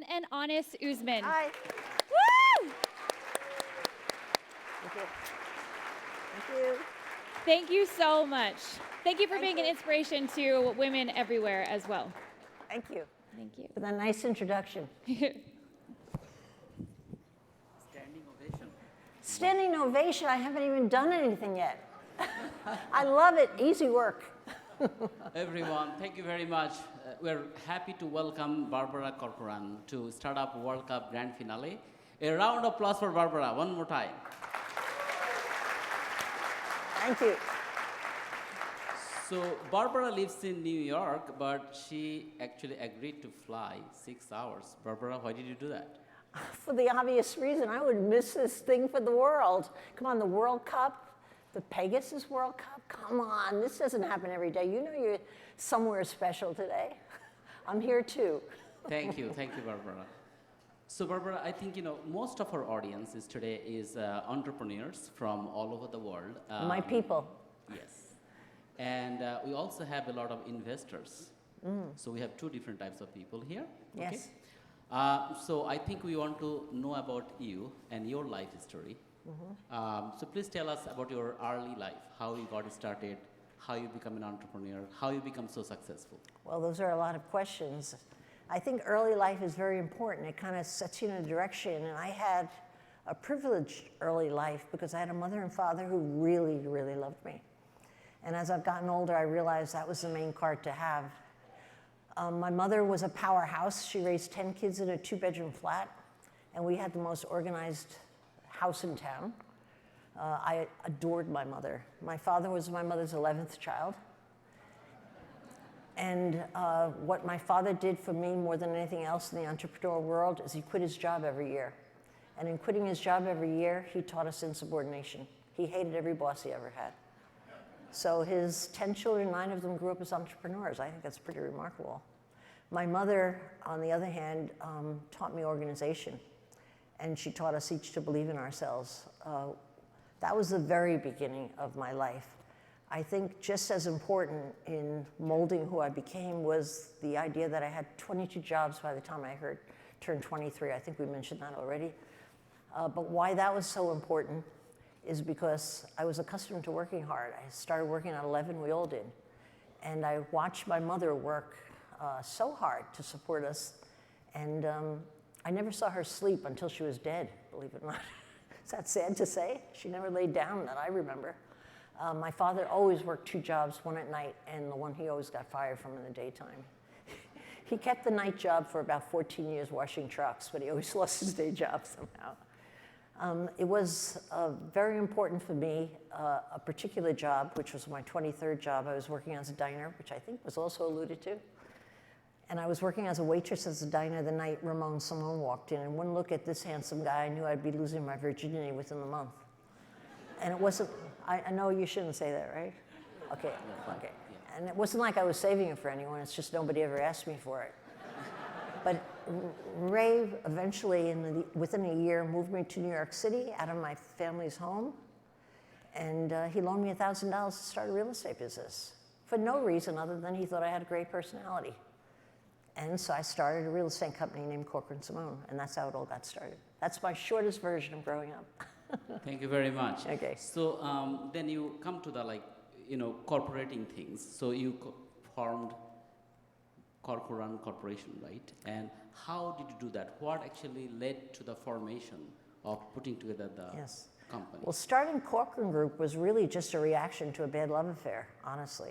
and honest Uzzaman. Hi. Woo! Thank you. Thank you. Thank you so much. Thank you for Thank being an you. inspiration to women everywhere as well. Thank you Thank you. for that nice introduction. Standing ovation. Standing ovation, I haven't even done anything yet. I love it, easy work. Everyone, thank you very much. We're happy to welcome Barbara Corcoran to Startup World Cup Grand Finale. A round of applause for Barbara, one more time. Thank you. So Barbara lives in New York, but she actually agreed to fly 6 hours. Barbara, why did you do that? For the obvious reason, I would miss this thing for the world. Come on, the World Cup, the Pegasus World Cup, come on, this doesn't happen every day. You know you're somewhere special today. I'm here too. Thank you, Barbara. So Barbara, I think most of our audience today is entrepreneurs from all over the world. My people. Yes, and we also have a lot of investors. So we have two different types of people here. Yes. Okay? So I think we want to know about you and your life story. So please tell us about your early life, how you got started, how you become an entrepreneur, how you become so successful. Well, those are a lot of questions. I think early life is very important. It kind of sets you in a direction. And I had a privileged early life because I had a mother and father who really, really loved me. And as I've gotten older, I realized that was the main card to have. My mother was a powerhouse. She raised 10 kids in a 2-bedroom flat. And we had the most organized house in town. I adored my mother. My father was my mother's 11th child. And what my father did for me more than anything else in the entrepreneurial world is he quit his job every year. And in quitting his job every year, he taught us insubordination. He hated every boss he ever had. So his 10 children, 9 of them grew up as entrepreneurs. I think that's pretty remarkable. My mother, on the other hand, taught me organization. And she taught us each to believe in ourselves. That was the very beginning of my life. I think just as important in molding who I became was the idea that I had 22 jobs by the time I turned 23. I think we mentioned that already. But why that was so important is because I was accustomed to working hard. I started working at 11, we all did. And I watched my mother work so hard to support us. And I never saw her sleep until she was dead, believe it or not. Is that sad to say? She never laid down that I remember. My father always worked 2 jobs, one at night and the one he always got fired from in the daytime. He kept the night job for about 14 years washing trucks, but he always lost his day job somehow. It was very important for me, a particular job, which was my 23rd job. I was working as a diner, which I think was also alluded to. And I was working as a waitress at the diner the night Ramon Simone walked in. And one look at this handsome guy, I knew I'd be losing my virginity within the month. And it wasn't, I know you shouldn't say that, right? Okay, okay. And it wasn't like I was saving it for anyone, it's just nobody ever asked me for it. But Ray eventually, within a year, moved me to New York City out of my family's home. And he loaned me $1,000 to start a real estate business for no reason other than he thought I had a great personality. And so I started a real estate company named Corcoran Simone, and that's how it all got started. That's my shortest version of growing up. Thank you very much. Okay. So then you come to the corporating things. So you formed Corcoran Corporation, right? And how did you do that? What actually led to the formation of putting together the company? Well, starting Corcoran Group was really just a reaction to a bad love affair, honestly.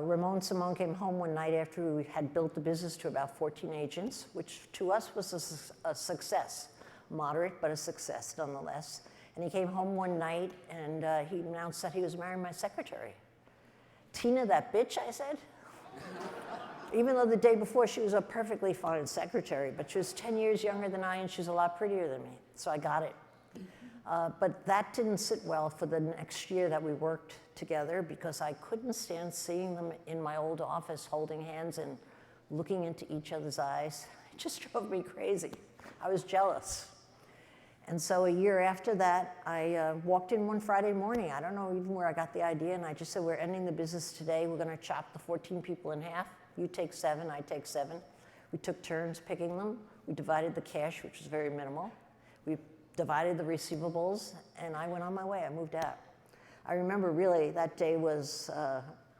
Ramon Simone came home one night after we had built the business to about 14 agents, which to us was a success. Moderate, but a success nonetheless. And he came home one night and he announced that he was marrying my secretary. Tina, that bitch, I said. Even though the day before she was a perfectly fine secretary, but she was 10 years younger than I and she was a lot prettier than me. So I got it. But that didn't sit well for the next year that we worked together because I couldn't stand seeing them in my old office holding hands and looking into each other's eyes. It just drove me crazy. I was jealous. And so a year after that, I walked in one Friday morning. I don't know even where I got the idea, and I just said, we're ending the business today. We're going to chop the 14 people in half. You take 7, I take 7. We took turns picking them. We divided the cash, which was very minimal. We divided the receivables, and I went on my way. I moved out. I remember really that day was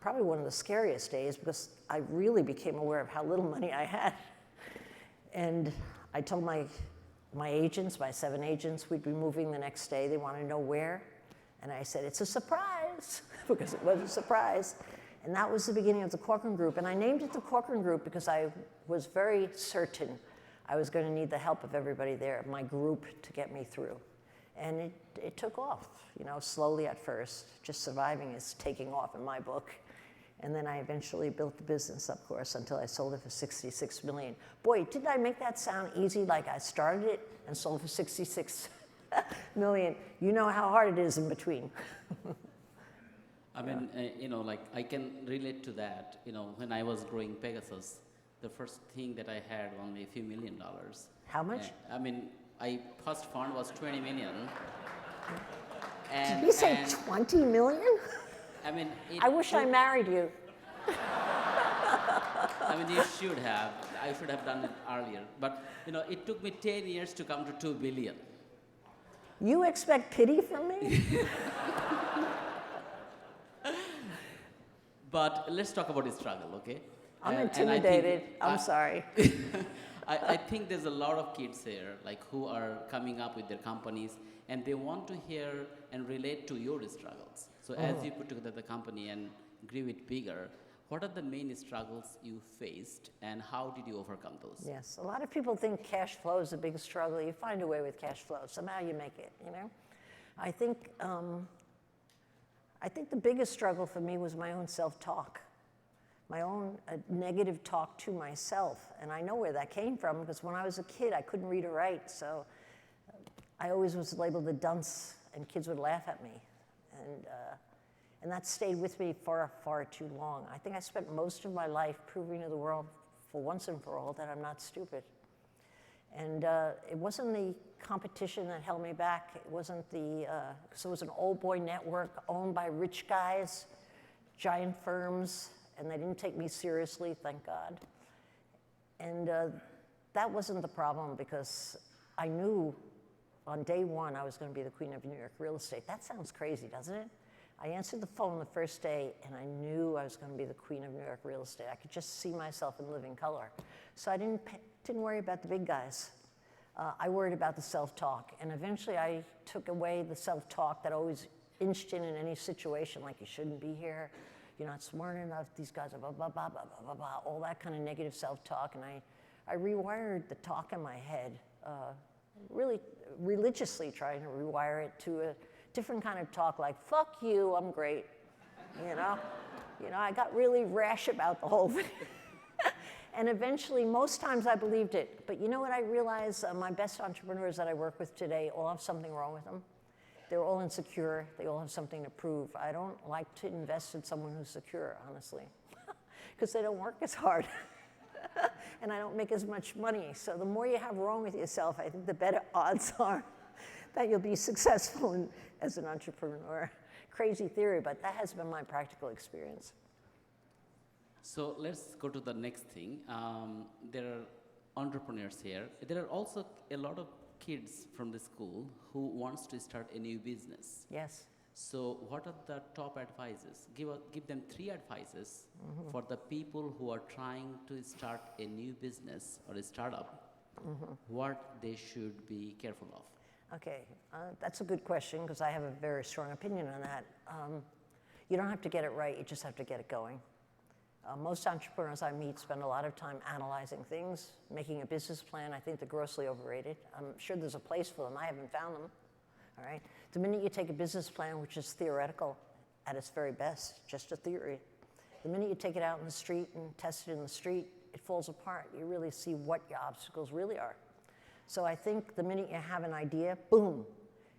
probably one of the scariest days because I really became aware of how little money I had. And I told my agents, my 7 agents, we'd be moving the next day. They wanted to know where. And I said, it's a surprise, because it was a surprise. And that was the beginning of the Corcoran Group. And I named it the Corcoran Group because I was very certain I was going to need the help of everybody there, my group, to get me through. And it took off, you know, slowly at first. Just surviving is taking off in my book. And then I eventually built the business, of course, until I sold it for $66 million. Boy, didn't I make that sound easy? Like I started it and sold for $66 million. You know how hard it is in between. I mean, you know, like I can relate to that. You know, when I was growing Pegasus, the first thing that I had only a few $1 million. How much? I mean, first fund was 20 million. Did you say 20 million? I mean, I wish I married you. I mean, you should have. I should have done it earlier. But, you know, it took me 10 years to come to 2 billion. You expect pity from me? But let's talk about the struggle, okay? I'm intimidated. I'm sorry. I think there's a lot of kids here, like who are coming up with their companies, and they want to hear and relate to your struggles. So as you put together the company and grew it bigger, what are the main struggles you faced, and how did you overcome those? Yes, a lot of people think cash flow is a big struggle. You find a way with cash flow. Somehow you make it, you know? I think the biggest struggle for me was my own self-talk, my own negative talk to myself. And I know where that came from because when I was a kid, I couldn't read or write. So I always was labeled a dunce, and kids would laugh at me. And that stayed with me far, far too long. I think I spent most of my life proving to the world for once and for all that I'm not stupid. And it wasn't the competition that held me back. It wasn't because it was an old boy network owned by rich guys, giant firms, and they didn't take me seriously, thank God. And that wasn't the problem because I knew on day one I was going to be the queen of New York real estate. That sounds crazy, doesn't it? I answered the phone the first day, and I knew I was going to be the queen of New York real estate. I could just see myself in living color. So I didn't worry about the big guys. I worried about the self-talk. And eventually I took away the self-talk that always inched in any situation, like you shouldn't be here, you're not smart enough, these guys are blah, blah, blah, blah, blah, blah, blah, all that kind of negative self-talk. And I rewired the talk in my head, really religiously trying to rewire it to a different kind of talk, like, fuck you, I'm great, you know? I got really rash about the whole thing. And eventually, most times I believed it. But you know what I realized? My best entrepreneurs that I work with today all have something wrong with them. They're all insecure. They all have something to prove. I don't like to invest in someone who's secure, honestly, because they don't work as hard. And I don't make as much money. So the more you have wrong with yourself, I think the better odds are that you'll be successful as an entrepreneur. Crazy theory, but that has been my practical experience. So let's go to the next thing. There are entrepreneurs here. There are also a lot of kids from the school who wants to start a new business. Yes. So what are the top advices? Give them 3 advices for the people who are trying to start a new business or a startup, what they should be careful of. Okay, that's a good question because I have a very strong opinion on that. You don't have to get it right, you just have to get it going. Most entrepreneurs I meet spend a lot of time analyzing things, making a business plan. I think they're grossly overrated. I'm sure there's a place for them. I haven't found them. All right. The minute you take a business plan, which is theoretical at its very best, just a theory, the minute you take it out in the street and test it in the street, it falls apart. You really see what your obstacles really are. So I think the minute you have an idea, boom,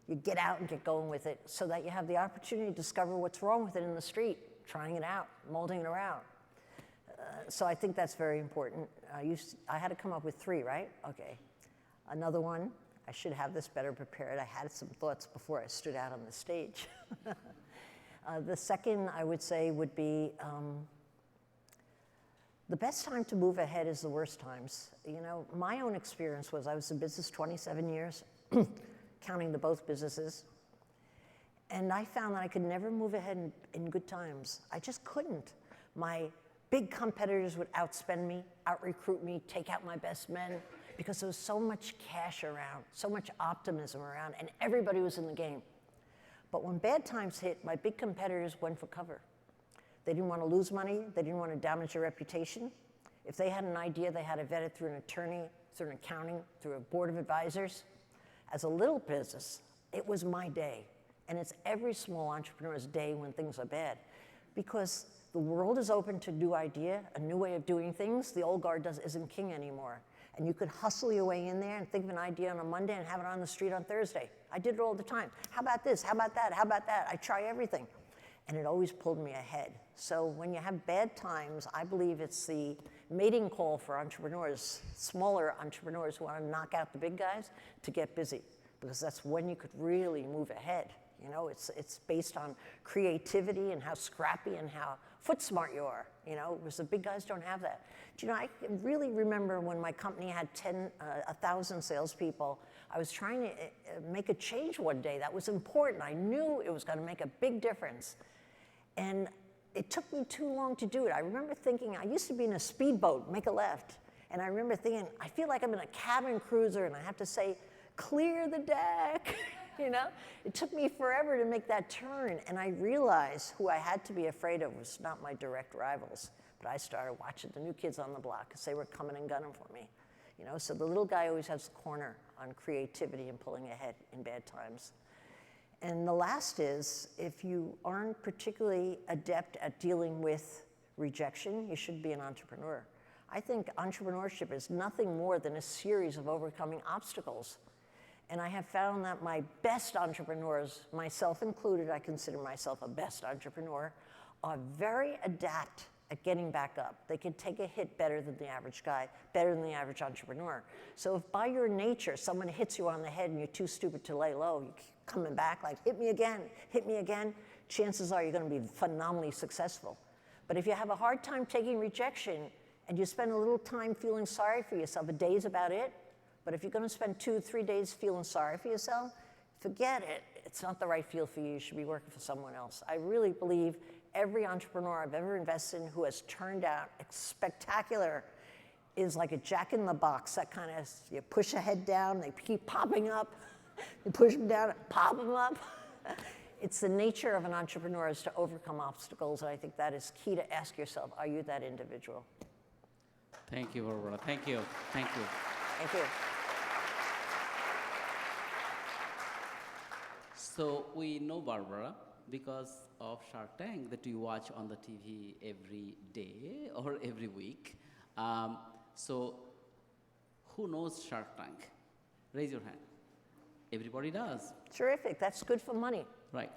you get out and get going with it so that you have the opportunity to discover what's wrong with it in the street, trying it out, molding it around. So I think that's very important. I had to come up with 3, right? Okay. Another one, I should have this better prepared. I had some thoughts before I stood out on the stage. The second I would say would be The best time to move ahead is the worst times. You know, my own experience was I was in business 27 years, counting the both businesses. And I found that I could never move ahead in good times. I just couldn't. My big competitors would outspend me, out-recruit me, take out my best men, because there was so much cash around, so much optimism around, and everybody was in the game. But when bad times hit, my big competitors went for cover. They didn't want to lose money. They didn't want to damage their reputation. If they had an idea, they had to vet it through an attorney, through an accounting, through a board of advisors. As a little business, it was my day. And it's every small entrepreneur's day when things are bad. Because the world is open to a new idea, a new way of doing things. The old guard isn't king anymore. And you could hustle your way in there and think of an idea on a Monday and have it on the street on Thursday. I did it all the time. How about this? How about that? How about that? I try everything. And it always pulled me ahead. So when you have bad times, I believe it's the mating call for entrepreneurs, smaller entrepreneurs who want to knock out the big guys, to get busy, because that's when you could really move ahead. You know, it's based on creativity and how scrappy and how foot smart you are, you know, because the big guys don't have that. Do you know, I can really remember when my company had 1,000 salespeople, I was trying to make a change one day that was important. I knew it was going to make a big difference. And it took me too long to do it. I remember thinking, I used to be in a speedboat, make a left. And I remember thinking, I feel like I'm in a cabin cruiser and I have to say, clear the deck. You know, it took me forever to make that turn, and I realized who I had to be afraid of was not my direct rivals, but I started watching the new kids on the block because they were coming and gunning for me. You know, so the little guy always has the corner on creativity and pulling ahead in bad times. And the last is, if you aren't particularly adept at dealing with rejection, you should be an entrepreneur. I think entrepreneurship is nothing more than a series of overcoming obstacles. And I have found that my best entrepreneurs, myself included, I consider myself a best entrepreneur, are very adept at getting back up. They can take a hit better than the average guy, better than the average entrepreneur. So if by your nature someone hits you on the head and you're too stupid to lay low, you keep coming back like, hit me again, chances are you're going to be phenomenally successful. But if you have a hard time taking rejection and you spend a little time feeling sorry for yourself, a day is about it. But if you're going to spend 2-3 days feeling sorry for yourself, forget it. It's not the right field for you. You should be working for someone else. I really believe every entrepreneur I've ever invested in who has turned out spectacular is like a jack in the box. That kind of, you push a head down, they keep popping up. You push them down, pop them up. It's the nature of an entrepreneur is to overcome obstacles, and I think that is key to ask yourself, are you that individual? Thank you, Barbara. Thank you. Thank you. Thank you. So we know Barbara because of Shark Tank that you watch on the TV every day or every week. So who knows Shark Tank? Raise your hand. Everybody does. Terrific. That's good for money. Right.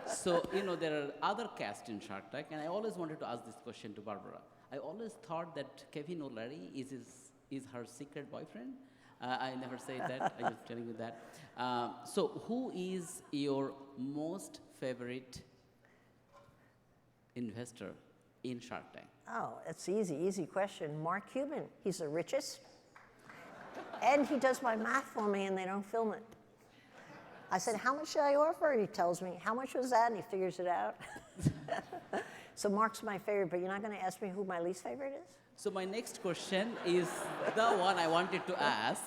So, you know, there are other casts in Shark Tank, and I always wanted to ask this question to Barbara. I always thought that Kevin O'Leary is her secret boyfriend. I never said that. I'm just telling you that. So who is your most favorite investor in Shark Tank? Oh, it's easy question. Mark Cuban. He's the richest. And he does my math for me and they don't film it. I said, how much should I offer? And he tells me, how much was that? And he figures it out. So Mark's my favorite, but you're not going to ask me who my least favorite is? So my next question is the one I wanted to ask.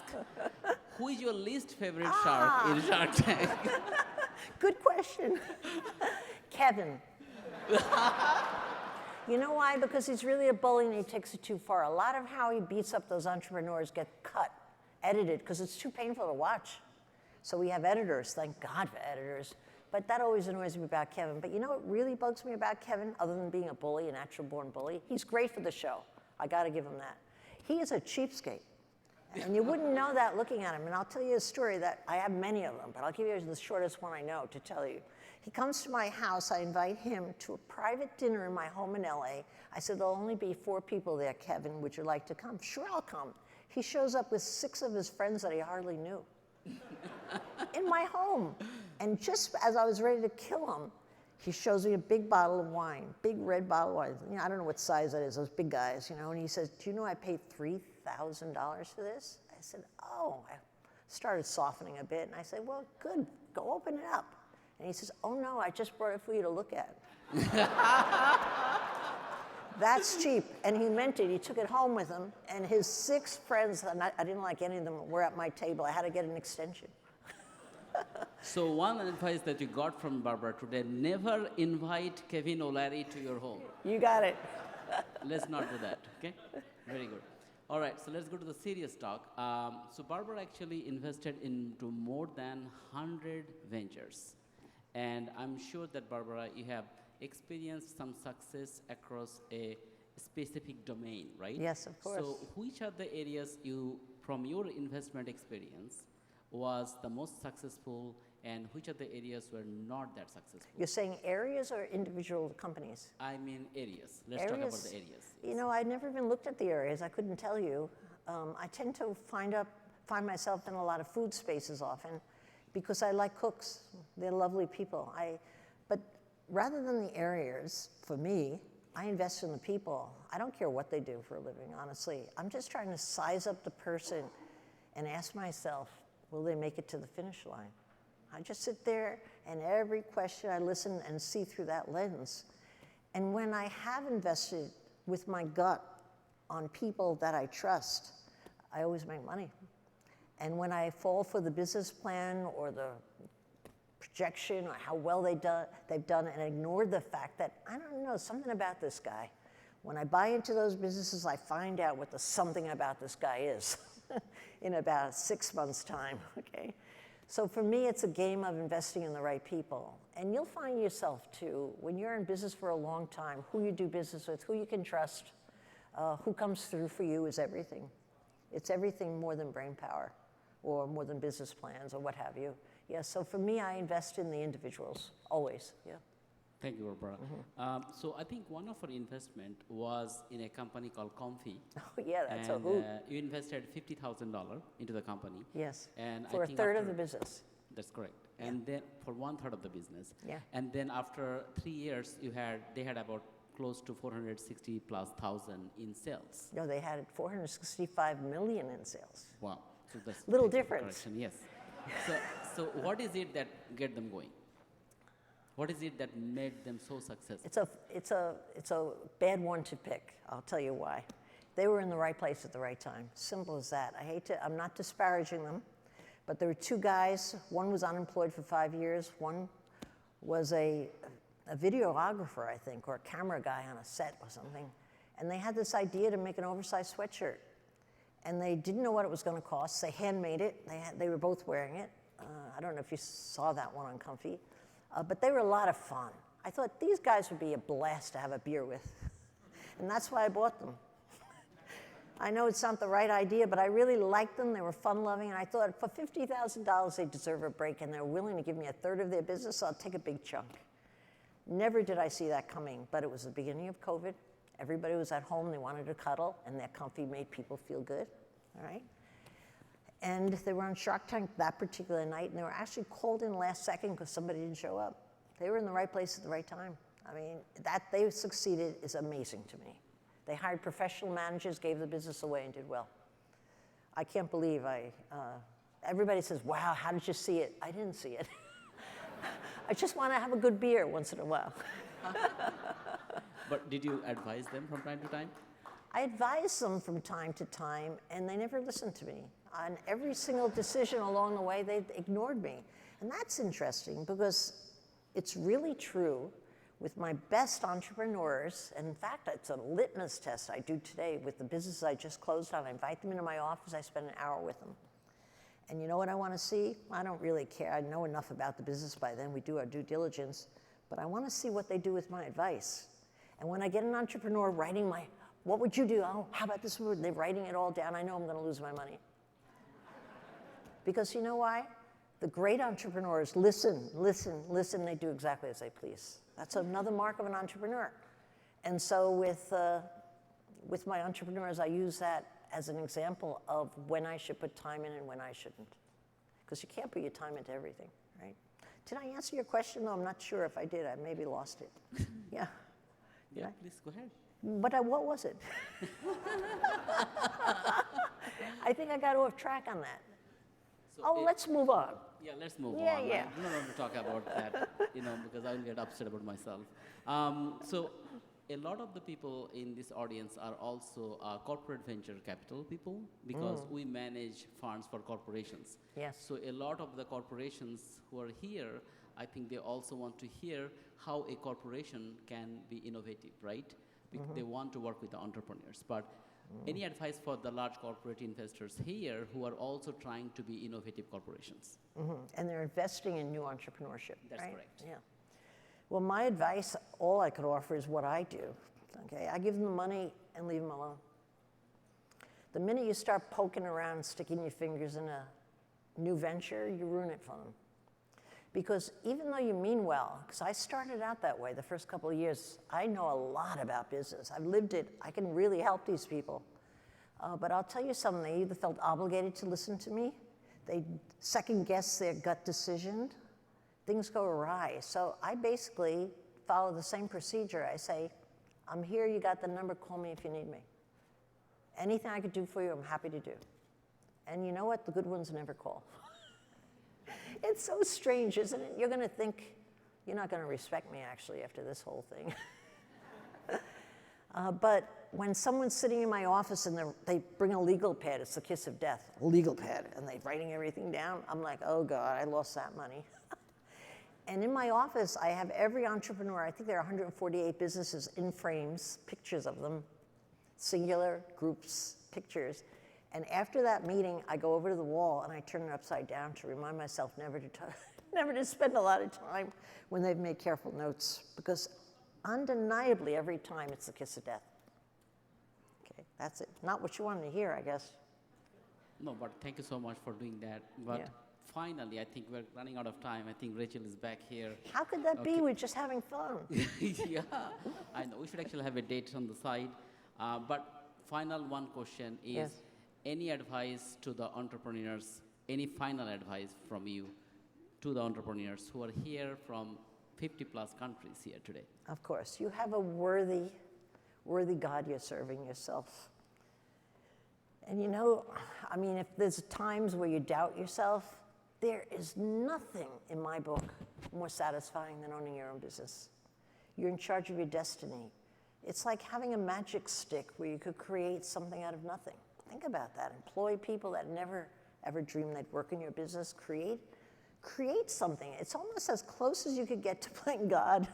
Who is your least favorite shark in Shark Tank? Good question. Kevin. You know why? Because he's really a bully and he takes it too far. A lot of how he beats up those entrepreneurs get cut, edited, because it's too painful to watch. So we have editors, thank God for editors. But that always annoys me about Kevin. But you know what really bugs me about Kevin, other than being a bully, a natural born bully? He's great for the show. I got to give him that. He is a cheapskate. And you wouldn't know that looking at him. And I'll tell you a story that I have many of them, but I'll give you the shortest one I know to tell you. He comes to my house. I invite him to a private dinner in my home in LA. I said, there'll only be 4 people there, Kevin. Would you like to come? Sure, I'll come. He shows up with 6 of his friends that he hardly knew in my home. And just as I was ready to kill him, He shows me a big bottle of wine, big red bottle of wine. You know, I don't know what size that is, those big guys, you know. And he says, do you know I paid $3,000 for this? I said, oh. I started softening a bit, and I said, well, good, go open it up. And he says, oh no, I just brought it for you to look at. That's cheap. And he meant it. He took it home with him, and his 6 friends, and I didn't like any of them, were at my table. I had to get an extension. So one advice that you got from Barbara today, never invite Kevin O'Leary to your home. You got it. Let's not do that, okay? Very good. All right, so let's go to the serious talk. So Barbara actually invested into more than 100 ventures. And I'm sure that, Barbara, you have experienced some success across a specific domain, right? Yes, of course. So which are the areas you, from your investment experience, was the most successful, and which are the areas were not that successful? You're saying areas or individual companies? I mean areas. Let's talk about the areas. You know, I'd never even looked at the areas. I couldn't tell you. I tend to find myself in a lot of food spaces often because I like cooks. They're lovely people. But rather than the areas, for me, I invest in the people. I don't care what they do for a living, honestly. I'm just trying to size up the person and ask myself, will they make it to the finish line? I just sit there, and every question I listen and see through that lens. And when I have invested with my gut on people that I trust, I always make money. And when I fall for the business plan or the projection or how well they've done and ignore the fact that, I don't know, something about this guy. When I buy into those businesses, I find out what the something about this guy is in about 6 months' time, okay? So for me, it's a game of investing in the right people. And you'll find yourself too, when you're in business for a long time, who you do business with, who you can trust, who comes through for you is everything. It's everything more than brain power or more than business plans or what have you. Yeah, so for me, I invest in the individuals, always, yeah. Thank you, Barbara. So I think one of our investment was in a company called Comfy. Oh yeah, that's and, a hoot. You invested $50,000 into the company. Yes, And for I a think third of after- the business. That's correct. And then for 1/3 of the business. Yeah. And then after 3 years, they had about close to 460,000+ in sales. No, they had 465 million in sales. Wow. So that's Little thank you for difference. correction, yes. So what is it that get them going? What is it that made them so successful? It's a bad one to pick. I'll tell you why. They were in the right place at the right time. Simple as that. I'm not disparaging them, but there were 2 guys. One was unemployed for 5 years. One was a videographer, I think, or a camera guy on a set or something. And they had this idea to make an oversized sweatshirt. And they didn't know what it was going to cost. They handmade it. They were both wearing it. I don't know if you saw that one on Comfy. But they were a lot of fun. I thought these guys would be a blast to have a beer with. And that's why I bought them. I know it's not the right idea, but I really liked them. They were fun-loving. And I thought for $50,000, they deserve a break. And they're willing to give me a third of their business, so I'll take a big chunk. Never did I see that coming, but it was the beginning of COVID. Everybody was at home. They wanted to cuddle, and their Comfy made people feel good, all right? And they were on Shark Tank that particular night, and they were actually called in last second because somebody didn't show up. They were in the right place at the right time. I mean, that they succeeded is amazing to me. They hired professional managers, gave the business away, and did well. I can't believe everybody says, wow, how did you see it? I didn't see it. I just want to have a good beer once in a while. But did you advise them from time to time? I advised them from time to time, and they never listened to me. On every single decision along the way, they ignored me. And that's interesting because it's really true with my best entrepreneurs. And in fact, it's a litmus test I do today with the businesses I just closed on. I invite them into my office. I spend an hour with them. And you know what I want to see? I don't really care. I know enough about the business by then. We do our due diligence. But I want to see what they do with my advice. And when I get an entrepreneur writing what would you do? Oh, how about this word? They're writing it all down. I know I'm going to lose my money. Because you know why? The great entrepreneurs listen. They do exactly as they please. That's another mark of an entrepreneur. And so with my entrepreneurs, I use that as an example of when I should put time in and when I shouldn't. Because you can't put your time into everything, right? Did I answer your question? No, I'm not sure if I did. I maybe lost it. Yeah. Yeah, I? please go ahead. But what was it? I think I got off track on that. So Oh, let's move on. Yeah, let's move Yeah, on. yeah. I don't want to talk about that, because I will get upset about myself. So a lot of the people in this audience are also corporate venture capital people because we manage funds for corporations. Yes. So a lot of the corporations who are here, I think they also want to hear how a corporation can be innovative, right? They want to work with the entrepreneurs. But any advice for the large corporate investors here who are also trying to be innovative corporations? And they're investing in new entrepreneurship. That's right? correct. Yeah. Well, my advice, all I could offer is what I do. Okay, I give them the money and leave them alone. The minute you start poking around, sticking your fingers in a new venture, you ruin it for them. Because even though you mean well, because I started out that way the first couple of years, I know a lot about business. I've lived it. I can really help these people. But I'll tell you something, they either felt obligated to listen to me, they second guess their gut decision, things go awry. So I basically follow the same procedure. I say, I'm here, you got the number, call me if you need me. Anything I could do for you, I'm happy to do. And you know what? The good ones never call. It's so strange, isn't it? You're going to think, you're not going to respect me, actually, after this whole thing. But when someone's sitting in my office and they bring a legal pad, it's the kiss of death, a legal pad, and they're writing everything down, I'm like, oh, God, I lost that money. And in my office, I have every entrepreneur. I think there are 148 businesses in frames, pictures of them, singular, groups, pictures. And after that meeting, I go over to the wall and I turn it upside down to remind myself never to spend a lot of time when they've made careful notes, because undeniably every time it's the kiss of death. Okay, that's it. Not what you wanted to hear, I guess. No, but thank you so much for doing that. But Yeah. finally, I think we're running out of time. I think Rachel is back here. How could that be? We're just having fun. Yeah, I know. We should actually have a date on the side. But final one question is, Yes. any advice to the entrepreneurs, any final advice from you to the entrepreneurs who are here from 50 plus countries here today? Of course. You have a worthy God you're serving yourself. And if there's times where you doubt yourself, there is nothing in my book more satisfying than owning your own business. You're in charge of your destiny. It's like having a magic stick where you could create something out of nothing. Think about that. Employ people that never, ever dreamed they'd work in your business. Create something. It's almost as close as you could get to playing God.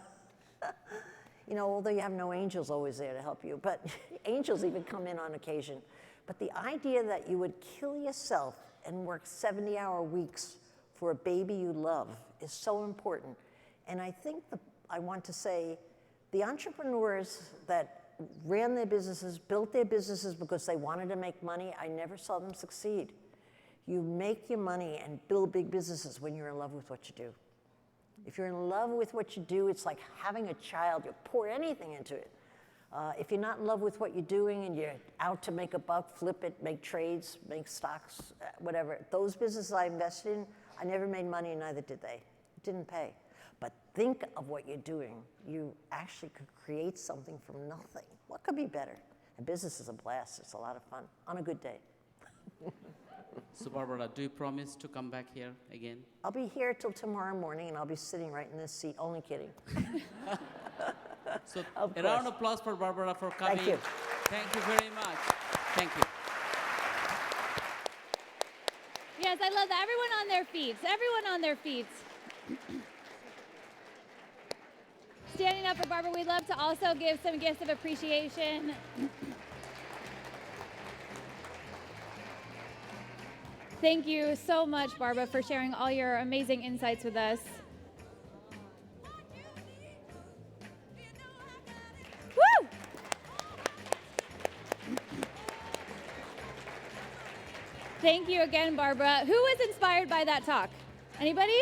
Although you have no angels always there to help you, but angels even come in on occasion. But the idea that you would kill yourself and work 70-hour weeks for a baby you love is so important. And I think I want to say the entrepreneurs that ran their businesses, built their businesses because they wanted to make money, I never saw them succeed. You make your money and build big businesses when you're in love with what you do. If you're in love with what you do, it's like having a child. You pour anything into it. If you're not in love with what you're doing and you're out to make a buck, flip it, make trades, make stocks, whatever. Those businesses I invested in, I never made money and neither did they. It didn't pay. But think of what you're doing. You actually could create something from nothing. What could be better? And business is a blast. It's a lot of fun on a good day. So Barbara, do you promise to come back here again? I'll be here till tomorrow morning and I'll be sitting right in this seat. Only kidding. So Of a round course. of applause for Barbara for coming. Thank you. Thank you very much. Thank you. Yes, I love that. Everyone on their feet. Everyone on their feet. Standing up for Barbara, we'd love to also give some gifts of appreciation. Thank you so much, Barbara, for sharing all your amazing insights with us. Woo! Thank you again, Barbara. Who was inspired by that talk? Anybody?